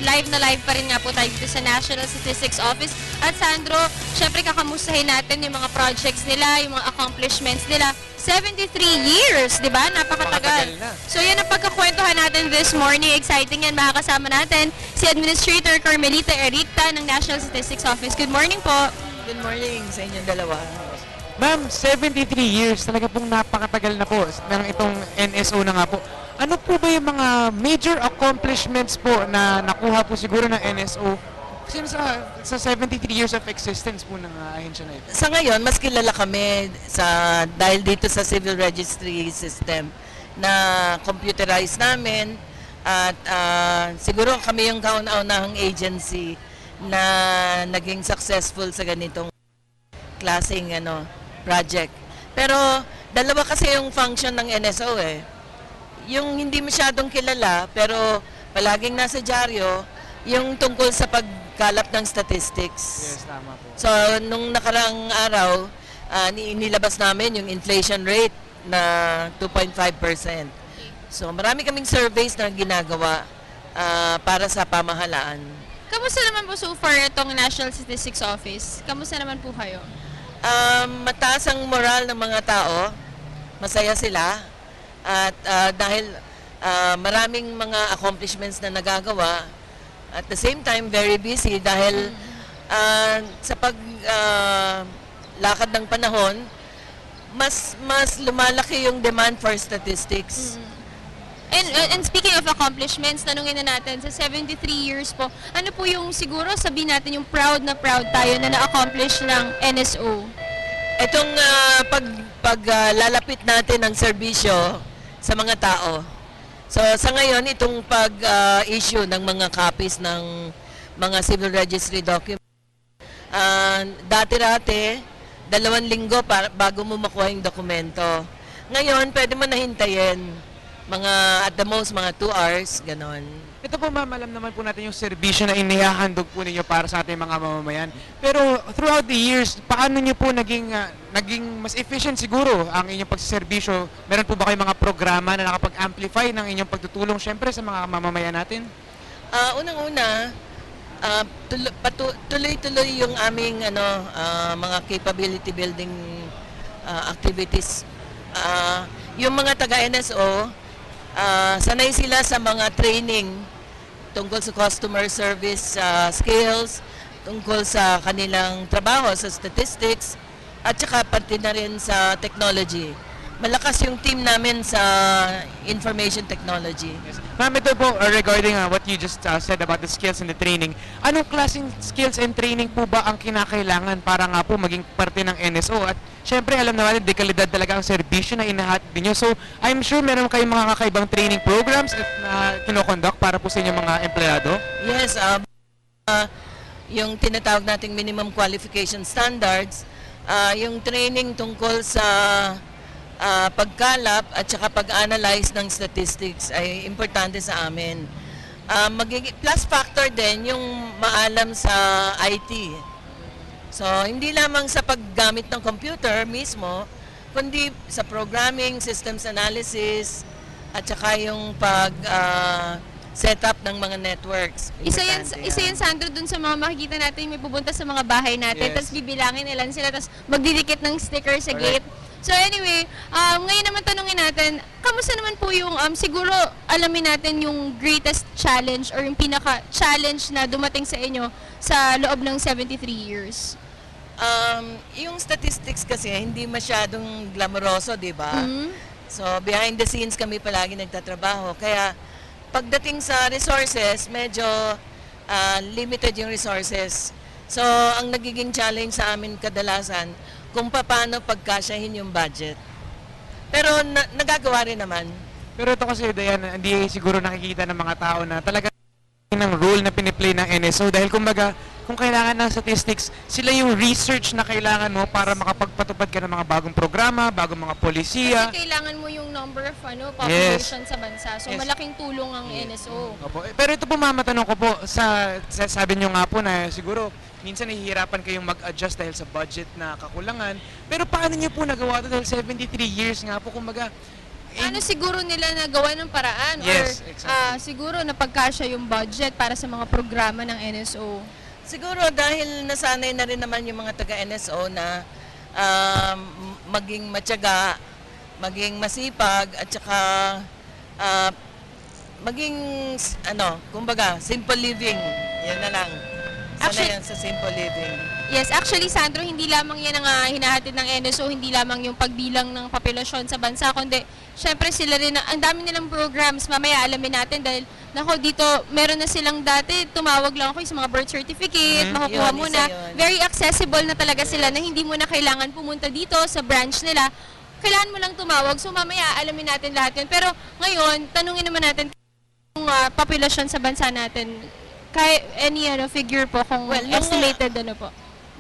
live na live pa rin nga po tayo dito sa National Statistics Office. At Sandro, syempre kakamustahin natin yung mga projects nila, yung mga accomplishments nila. 73 years, di ba? Napakatagal. So yan ang pagkakwentuhan natin this morning. Exciting yan. Makakasama natin si Administrator Carmelita Ericta ng National Statistics Office. Good morning po. Good morning sa inyong dalawa. Ma'am, 73 years, talaga pong napakatagal na po ng itong NSO na nga po. Ano po ba yung mga major accomplishments po na nakuha po siguro ng NSO since sa 73 years of existence po ng ahensya na ito? Sa ngayon, mas kilala kami dahil dito sa civil registry system na computerized namin at siguro kami yung kauna-unahang agency na naging successful sa ganitong klaseng project. Pero dalawa kasi yung function ng NSO eh. Yung hindi masyadong kilala pero palaging nasa dyaryo, yung tungkol sa pagkalap ng statistics. Yes, tama po. So, nung nakaraang araw, nilabas namin yung inflation rate na 2.5%. So, marami kaming surveys na ginagawa para sa pamahalaan. Kamusta naman po so far itong National Statistics Office? Kamusta naman po kayo? Mataas ang moral ng mga tao, masaya sila, at dahil maraming mga accomplishments na nagagawa, at the same time very busy dahil sa lakad ng panahon, mas lumalaki yung demand for statistics. And speaking of accomplishments, tanungin na natin, sa 73 years po, ano po yung siguro sabihin natin yung proud na proud tayo na na-accomplish ng NSO? Itong paglalapit natin ng serbisyo sa mga tao. So sa ngayon, itong pag-issue ng mga copies ng mga civil registry documents, dati-dati, 2 linggo bago mo makuha yung dokumento. Ngayon, pwede mo nahintayin. At the most, mga 2 hours, ganon. Ito po ma'am, alam naman po natin yung serbisyo na inihahandog po ninyo para sa ating mga mamamayan. Pero throughout the years, paano nyo po naging mas efficient siguro ang inyong pagsiservisyo? Meron po ba kayong mga programa na nakapag-amplify ng inyong pagtutulong syempre sa mga mamamayan natin? Unang-una, tuloy-tuloy yung aming mga capability building activities. Yung mga taga-NSO, sanay sila sa mga training tungkol sa customer service skills, tungkol sa kanilang trabaho sa statistics, at saka pati na rin sa technology. Malakas yung team namin sa information technology. Yes. Ma'am, ito po regarding what you just said about the skills and the training. Anong klaseng skills and training po ba ang kinakailangan para nga po maging parte ng NSO? At syempre, alam naman, dekalidad talaga ang serbisyo na inahatid ninyo. So, I'm sure meron kayong mga kakaibang training programs na kinoconduct para po sa inyong mga empleyado? Yes, yung tinatawag nating minimum qualification standards, yung training tungkol sa pagkalap at saka pag-analyze ng statistics ay importante sa amin. Plus factor din yung maalam sa IT. So, hindi lamang sa paggamit ng computer mismo, kundi sa programming, systems analysis, at saka yung setup ng mga networks. Isa yan, Sandro, dun sa mga makikita natin, may pupunta sa mga bahay natin, Yes. tapos bibilangin ilan sila, tapos magdidikit ng sticker sa gate. So anyway, ngayon naman tanungin natin, kamusta naman po yung, siguro alamin natin yung greatest challenge or yung pinaka-challenge na dumating sa inyo sa loob ng 73 years? Yung statistics kasi hindi masyadong glamoroso, di ba? Mhm. So, behind the scenes kami palagi nagtatrabaho. Kaya, pagdating sa resources, medyo limited yung resources. So, ang nagiging challenge sa amin kadalasan, kung paano pagkasyahin yung budget. Pero nagagawa rin naman. Pero ito kasi, Diane, hindi siguro nakikita ng mga tao na talaga ng role na piniplay ng NSO dahil kumbaga, kung kailangan ng statistics, sila yung research na kailangan mo para makapagpatupad ka ng mga bagong programa, bagong mga polisiya. Kasi kailangan mo yung number of population sa bansa. So Yes. malaking tulong ang NSO. Opo. Pero ito po matanong ko po, sabi nyo nga po na siguro minsan nahihirapan kayong mag-adjust dahil sa budget na kakulangan. Pero paano nyo po nagawa ito dahil 73 years nga po, kumbaga, Ano siguro nila nagawa ng paraan Yes, or exactly. siguro napagkasya yung budget para sa mga programa ng NSO? Siguro dahil nasanay na rin naman yung mga taga-NSO na maging matyaga, maging masipag, at saka ah, maging, kumbaga, simple living. Yan na lang. Sanay Actually- yan sa simple living. Yes, actually Sandro, hindi lamang yan ang hinahatid ng NSO, hindi lamang yung pagbilang ng populasyon sa bansa, kundi syempre sila rin, ang dami nilang programs, mamaya alamin natin dahil nako dito, meron na silang dati, tumawag lang ako sa mga birth certificate, makukuha Yun, mo isa na. yun. Very accessible na talaga sila na hindi mo na kailangan pumunta dito sa branch nila. Kailangan mo lang tumawag, so mamaya alamin natin lahat yun. Pero ngayon, tanungin naman natin yung populasyon sa bansa natin. Any figure po kung Well, nung, estimated ano po?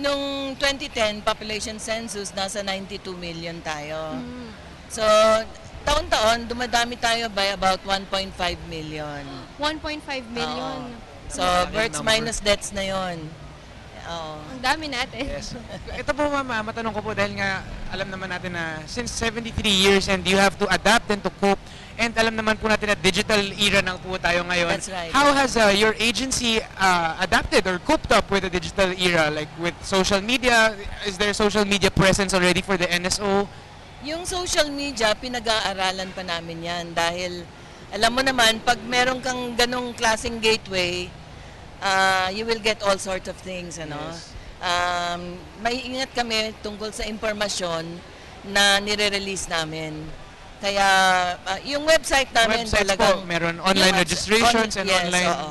Nung 2010 population census, nasa 92 million tayo. So, taon-taon, dumadami tayo by about 1.5 million. 1.5 million. So, Malaking births number. minus deaths na yon. Oo. Ang dami natin. Yes. Ito po ma'am, matanong ko po dahil nga alam naman natin na since 73 years and you have to adapt and to cope, and alam naman po natin na digital era na po tayo ngayon. That's right. How has your agency adapted or coped up with the digital era? Like with social media, is there social media presence already for the NSO? Yung social media, pinag-aaralan pa namin yan dahil alam mo naman, pag meron kang ganong klaseng gateway, you will get all sorts of things, ano? Yes. May ingat kami tungkol sa impormasyon na nire-release namin. Kaya yung website namin Websites talagang... po, meron online yung registrations and yes, online... oo.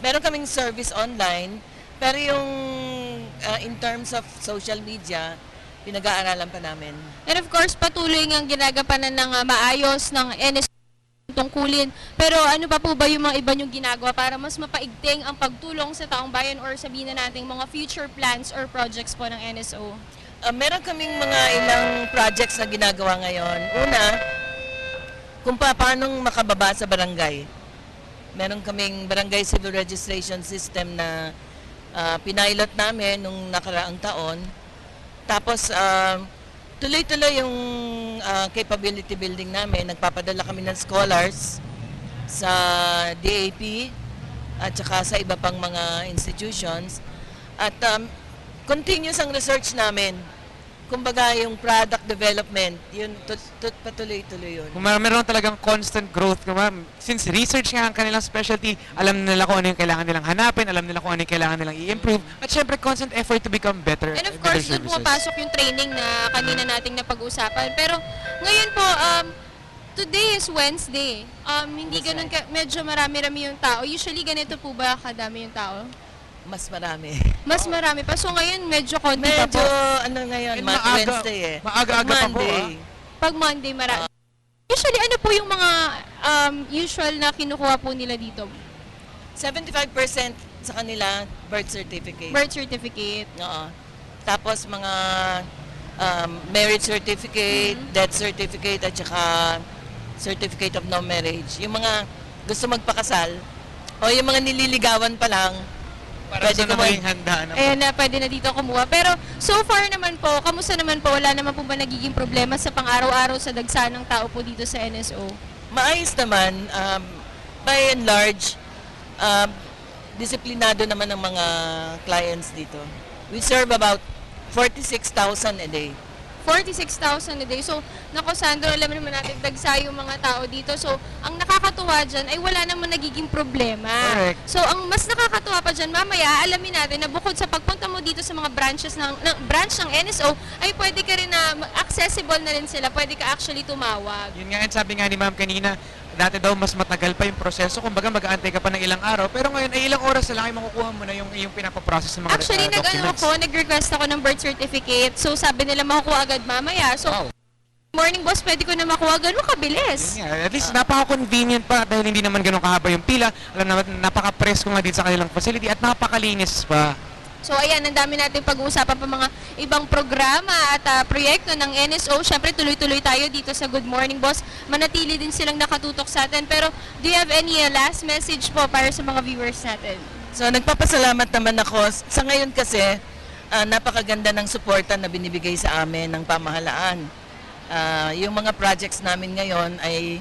Meron kaming service online, pero yung in terms of social media, pinag-aaralan pa namin. And of course, patuloy ngang ginagampanan ng maayos ng NSO tungkulin. Pero ano pa po ba yung mga iba nyong ginagawa para mas mapaigting ang pagtulong sa taong bayan or sabihin na natin mga future plans or projects po ng NSO? Meron kaming mga ilang projects na ginagawa ngayon. Una, kung paano makababa sa barangay. Meron kaming barangay civil registration system na pinilot namin nung nakaraang taon. Tapos, tuloy-tuloy yung capability building namin. Nagpapadala kami ng scholars sa DAP at saka sa iba pang mga institutions. At continuous ang research namin. Kumbaga yung product development, yun patuloy-tuloy yun. Kung meron talagang constant growth, ma'am. Since research nga ang kanilang specialty, alam nila kung ano yung kailangan nilang hanapin, alam nila kung ano yung kailangan nilang i-improve, at syempre constant effort to become better. And of better course, doon services. pumapasok yung training na kanina nating napag-usapan. Pero ngayon po, today is Wednesday. Hindi That's ganun right. medyo marami-rami yung tao. Usually ganito po ba kadami yung tao? Mas marami. Mas marami pa. So ngayon medyo konti pa Medyo, po. ngayon, And maaga- Wednesday eh. maaga-aga pa po, Monday. Pag Monday marami. Usually ano po yung mga usual na kinukuha po nila dito? 75% sa kanila, birth certificate. Birth certificate. Oo. Tapos mga marriage certificate, death certificate, at saka certificate of no marriage. Yung mga gusto magpakasal, o yung mga nililigawan pa lang, Para pwede sa na kumuha. maging handa na po. Ayan na, pwede na dito kumuha. Pero so far naman po, kamusta naman po? Wala naman po ba nagiging problema sa pang-araw-araw sa dagsa ng tao po dito sa NSO? Maayos naman, by and large, disiplinado naman ang mga clients dito. We serve about 46,000 a day. 46,000 a day. So, nako Sandro, alam naman natin, dagsa yung mga tao dito. So, ang nakakatuwa dyan ay wala naman nagiging problema. Correct. So, ang mas nakakatuwa pa dyan, mamaya, alamin natin na bukod sa pagpunta mo dito sa mga branches ng branch ng NSO, ay pwede ka rin na, accessible na rin sila. Pwede ka actually tumawag. Yun nga, and sabi nga ni ma'am kanina, dati daw mas matagal pa yung proseso, kumbaga mag-aantay ka pa ng ilang araw, pero ngayon ay ilang oras na lang ay makukuha mo na yung pinapaprocess ng mga Actually, documents. nag-request ako ng birth certificate. So, sabi nila makukuha agad mamaya. So, Wow. morning boss, pwede ko na makuha ganun kabilis. Yun nga, at least napaka-convenient pa dahil hindi naman ganun kahaba yung pila. Alam naman, napaka-presko nga dito sa kanilang facility at napakalinis pa. So ayan, ang dami natin pag-uusapan pa mga ibang programa at proyekto ng NSO. Siyempre tuloy-tuloy tayo dito sa Good Morning Boss. Manatili din silang nakatutok sa atin. Pero do you have any last message po para sa mga viewers natin? So nagpapasalamat naman ako. Sa ngayon kasi, napakaganda ng suporta na binibigay sa amin ng pamahalaan. yung mga projects namin ngayon ay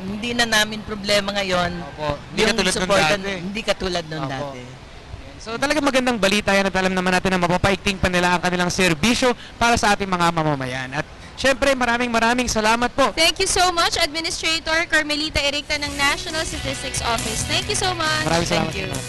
hindi na namin problema ngayon. Opo. Hindi Yung katulad nung supportan- dati. Hindi katulad nung Opo. dati. So talagang magandang balita yan at alam naman natin na mapapaigting pa nila ang kanilang serbisyo para sa ating mga mamamayan. At syempre maraming salamat po. Thank you so much, Administrator Carmelita Ericta ng National Statistics Office. Thank you so much. Maraming salamat. Thank you. po.